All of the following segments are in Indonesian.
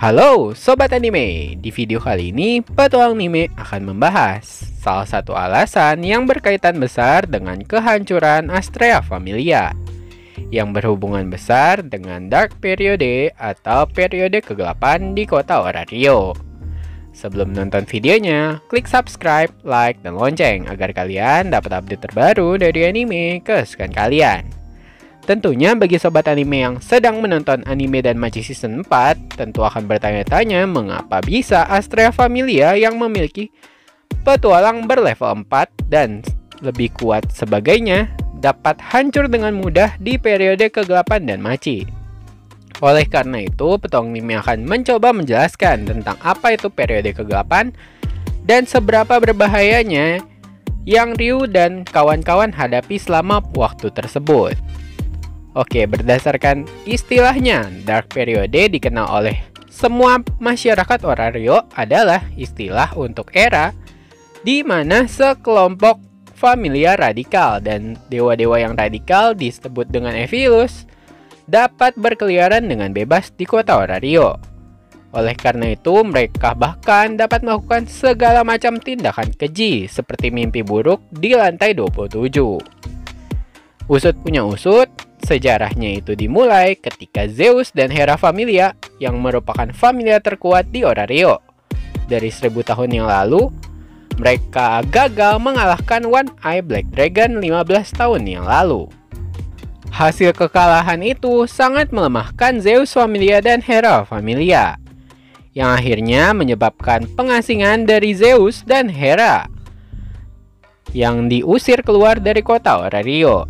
Halo Sobat Anime, di video kali ini Petualang Anime akan membahas salah satu alasan yang berkaitan besar dengan kehancuran Astrea Familia yang berhubungan besar dengan Dark Period atau periode kegelapan di kota Orario. Sebelum nonton videonya, klik subscribe, like, dan lonceng agar kalian dapat update terbaru dari anime kesukaan kalian. Tentunya bagi sobat anime yang sedang menonton anime Danmachi Season 4, tentu akan bertanya-tanya mengapa bisa Astrea Familia yang memiliki petualang berlevel 4 dan lebih kuat sebagainya dapat hancur dengan mudah di periode kegelapan Danmachi. Oleh karena itu, petualang anime akan mencoba menjelaskan tentang apa itu periode kegelapan dan seberapa berbahayanya yang Ryu dan kawan-kawan hadapi selama waktu tersebut. Oke, berdasarkan istilahnya, Dark Period dikenal oleh semua masyarakat Orario adalah istilah untuk era di mana sekelompok familia radikal dan dewa-dewa yang radikal disebut dengan Evilus dapat berkeliaran dengan bebas di kota Orario. Oleh karena itu, mereka bahkan dapat melakukan segala macam tindakan keji seperti mimpi buruk di lantai 27. Usut punya usut, sejarahnya itu dimulai ketika Zeus dan Hera Familia yang merupakan familia terkuat di Orario. Dari 1000 tahun yang lalu, mereka gagal mengalahkan One Eye Black Dragon 15 tahun yang lalu. Hasil kekalahan itu sangat melemahkan Zeus Familia dan Hera Familia, yang akhirnya menyebabkan pengasingan dari Zeus dan Hera yang diusir keluar dari kota Orario.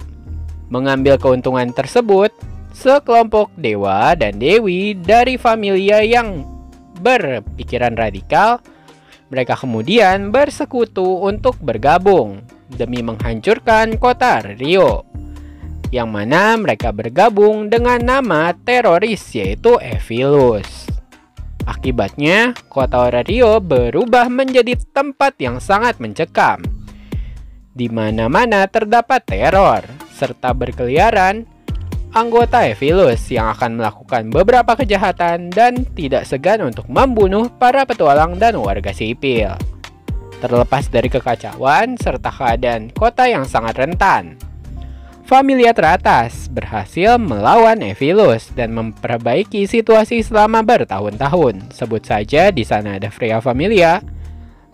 Mengambil keuntungan tersebut, sekelompok dewa dan dewi dari familia yang berpikiran radikal, mereka kemudian bersekutu untuk bergabung demi menghancurkan kota Orario, yang mana mereka bergabung dengan nama teroris yaitu Evilus. Akibatnya, kota Orario berubah menjadi tempat yang sangat mencekam. Di mana-mana terdapat teror, serta berkeliaran anggota Evilus yang akan melakukan beberapa kejahatan dan tidak segan untuk membunuh para petualang dan warga sipil. Terlepas dari kekacauan serta keadaan kota yang sangat rentan, familia teratas berhasil melawan Evilus dan memperbaiki situasi selama bertahun-tahun. Sebut saja di sana ada Freya Familia,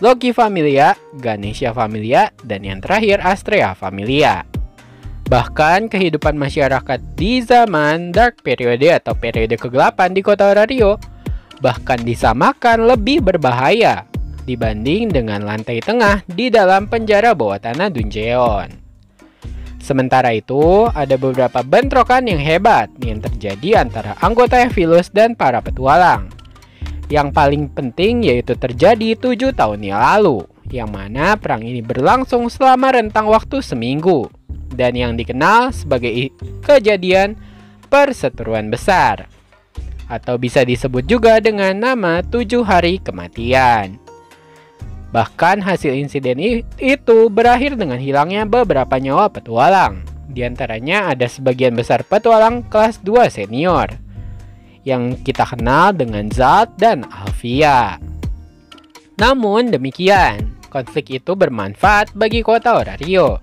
Loki Familia, Ganesha Familia, dan yang terakhir Astrea Familia. Bahkan kehidupan masyarakat di zaman Dark Period atau periode kegelapan di kota Orario bahkan disamakan lebih berbahaya dibanding dengan lantai tengah di dalam penjara bawah tanah Dungeon. Sementara itu, ada beberapa bentrokan yang hebat yang terjadi antara anggota Evilus dan para petualang. Yang paling penting yaitu terjadi 7 tahun yang lalu, yang mana perang ini berlangsung selama rentang waktu seminggu, dan yang dikenal sebagai kejadian perseteruan besar, atau bisa disebut juga dengan nama 7 hari kematian. Bahkan hasil insiden itu berakhir dengan hilangnya beberapa nyawa petualang. Di antaranya ada sebagian besar petualang kelas 2 senior yang kita kenal dengan Zalt dan Alfia. Namun demikian, konflik itu bermanfaat bagi kota Orario,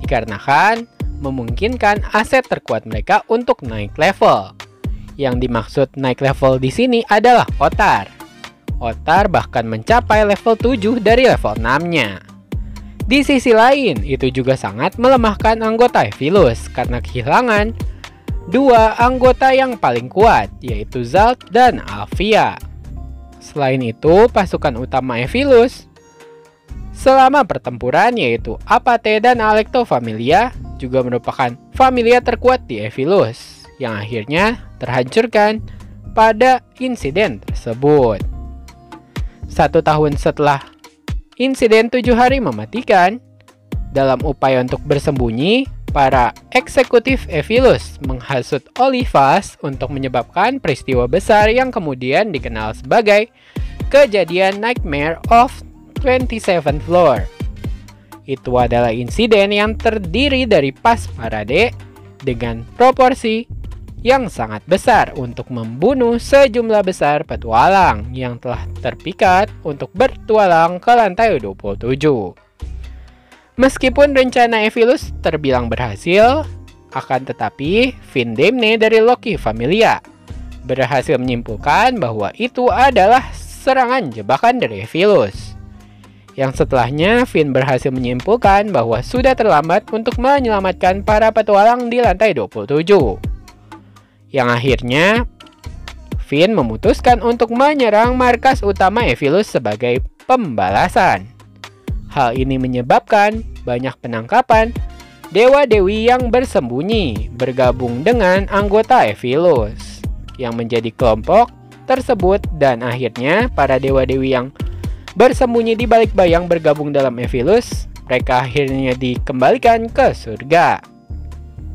dikarenakan memungkinkan aset terkuat mereka untuk naik level. Yang dimaksud naik level di sini adalah Otar. Otar bahkan mencapai level 7 dari level 6-nya. Di sisi lain, itu juga sangat melemahkan anggota Evilus karena kehilangan 2 anggota yang paling kuat, yaitu Zalt dan Alfia. Selain itu, pasukan utama Evilus selama pertempuran yaitu Apate dan Alecto Familia juga merupakan familia terkuat di Evilus yang akhirnya terhancurkan pada insiden tersebut. 1 tahun setelah insiden 7 hari mematikan, dalam upaya untuk bersembunyi, para eksekutif Evilus menghasut Olivas untuk menyebabkan peristiwa besar yang kemudian dikenal sebagai kejadian Nightmare of 27th Floor. Itu adalah insiden yang terdiri dari pas parade dengan proporsi yang sangat besar untuk membunuh sejumlah besar petualang yang telah terpikat untuk bertualang ke lantai 27. Meskipun rencana Ephilus terbilang berhasil, akan tetapi Vindemne dari Loki Familia berhasil menyimpulkan bahwa itu adalah serangan jebakan dari Ephilus. Yang setelahnya, Finn berhasil menyimpulkan bahwa sudah terlambat untuk menyelamatkan para petualang di lantai 27. Yang akhirnya, Finn memutuskan untuk menyerang markas utama Ephilus sebagai pembalasan. Hal ini menyebabkan banyak penangkapan dewa-dewi yang bersembunyi bergabung dengan anggota Ephilus yang menjadi kelompok tersebut, dan akhirnya para dewa-dewi yang bersembunyi di balik bayang bergabung dalam Ephilus. Mereka akhirnya dikembalikan ke surga.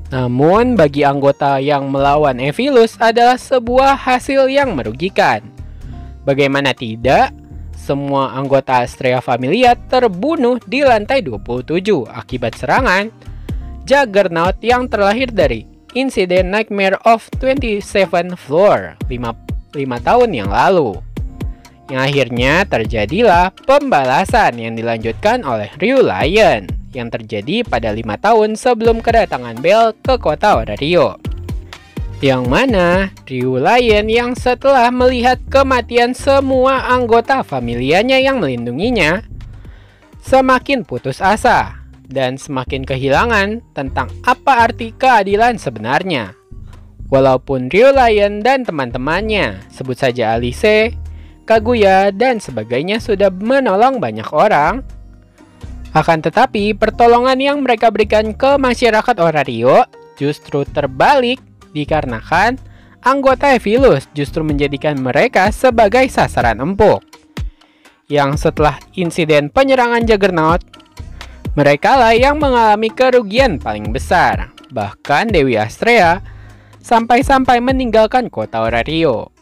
Namun bagi anggota yang melawan Ephilus adalah sebuah hasil yang merugikan. Bagaimana tidak, semua anggota Astrea Familia terbunuh di lantai 27 akibat serangan Juggernaut yang terlahir dari insiden Nightmare of 27th Floor 5 tahun yang lalu. Yang akhirnya terjadilah pembalasan yang dilanjutkan oleh Ryu Lion yang terjadi pada 5 tahun sebelum kedatangan Bell ke kota Orario. Yang mana Ryu Lion yang setelah melihat kematian semua anggota familianya yang melindunginya, semakin putus asa dan semakin kehilangan tentang apa arti keadilan sebenarnya. Walaupun Ryu Lion dan teman-temannya, sebut saja Alice, Kaguya, dan sebagainya sudah menolong banyak orang, akan tetapi pertolongan yang mereka berikan ke masyarakat Orario justru terbalik dikarenakan anggota Ephilus justru menjadikan mereka sebagai sasaran empuk. Yang setelah insiden penyerangan Juggernaut, mereka lah yang mengalami kerugian paling besar. Bahkan Dewi Astrea sampai-sampai meninggalkan kota Orario.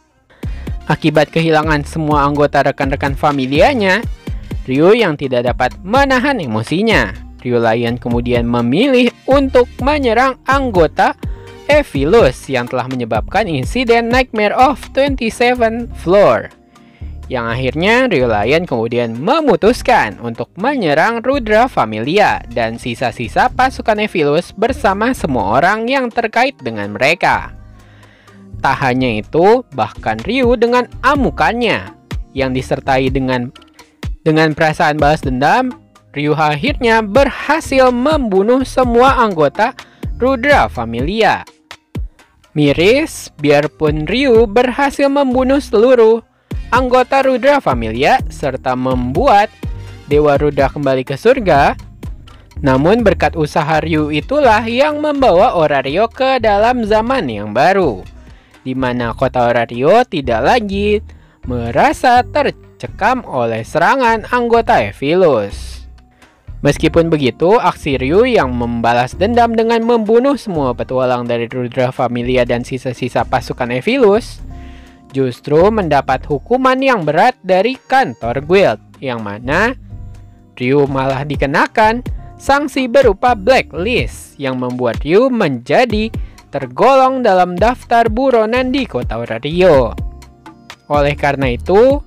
Akibat kehilangan semua anggota rekan-rekan familianya, Ryu yang tidak dapat menahan emosinya, Ryu Lion kemudian memilih untuk menyerang anggota Ephilus yang telah menyebabkan insiden Nightmare of 27th Floor. Yang akhirnya Ryu Lion kemudian memutuskan untuk menyerang Rudra Familia dan sisa-sisa pasukan Ephilus bersama semua orang yang terkait dengan mereka. Tak hanya itu, bahkan Ryu dengan amukannya yang disertai dengan perasaan balas dendam, Ryu akhirnya berhasil membunuh semua anggota Rudra Familia. Miris, biarpun Ryu berhasil membunuh seluruh anggota Rudra Familia serta membuat Dewa Rudra kembali ke surga, namun berkat usaha Ryu itulah yang membawa Orario ke dalam zaman yang baru, di mana kota Orario tidak lagi merasa tercekam oleh serangan anggota Ephilus. Meskipun begitu, aksi Ryu yang membalas dendam dengan membunuh semua petualang dari Rudra Familia dan sisa-sisa pasukan Ephilus justru mendapat hukuman yang berat dari kantor guild, yang mana Ryu malah dikenakan sanksi berupa blacklist yang membuat Ryu menjadi tergolong dalam daftar buronan di kota Orario. Oleh karena itu,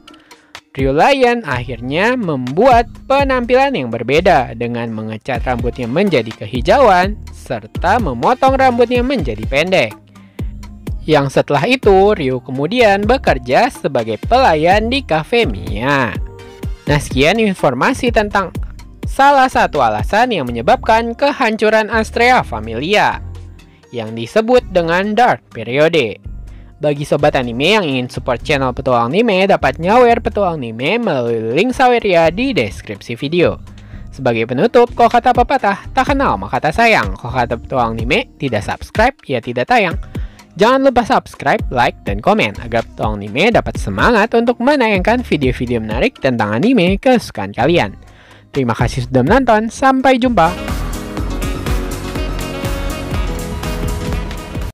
Ryu Lion akhirnya membuat penampilan yang berbeda dengan mengecat rambutnya menjadi kehijauan serta memotong rambutnya menjadi pendek. Yang setelah itu, Ryu kemudian bekerja sebagai pelayan di Cafe Mia. Nah, sekian informasi tentang salah satu alasan yang menyebabkan kehancuran Astrea Familia yang disebut dengan Dark Period. Bagi sobat anime yang ingin support channel Petualang Anime, dapat nyawer Petualang Anime melalui link saweria di deskripsi video. Sebagai penutup, kalau kata pepatah, tak kenal maka tak sayang. Kalau kata Petualang Anime, tidak subscribe, ya tidak tayang. Jangan lupa subscribe, like, dan komen agar Petualang Anime dapat semangat untuk menayangkan video-video menarik tentang anime kesukaan kalian. Terima kasih sudah menonton, sampai jumpa!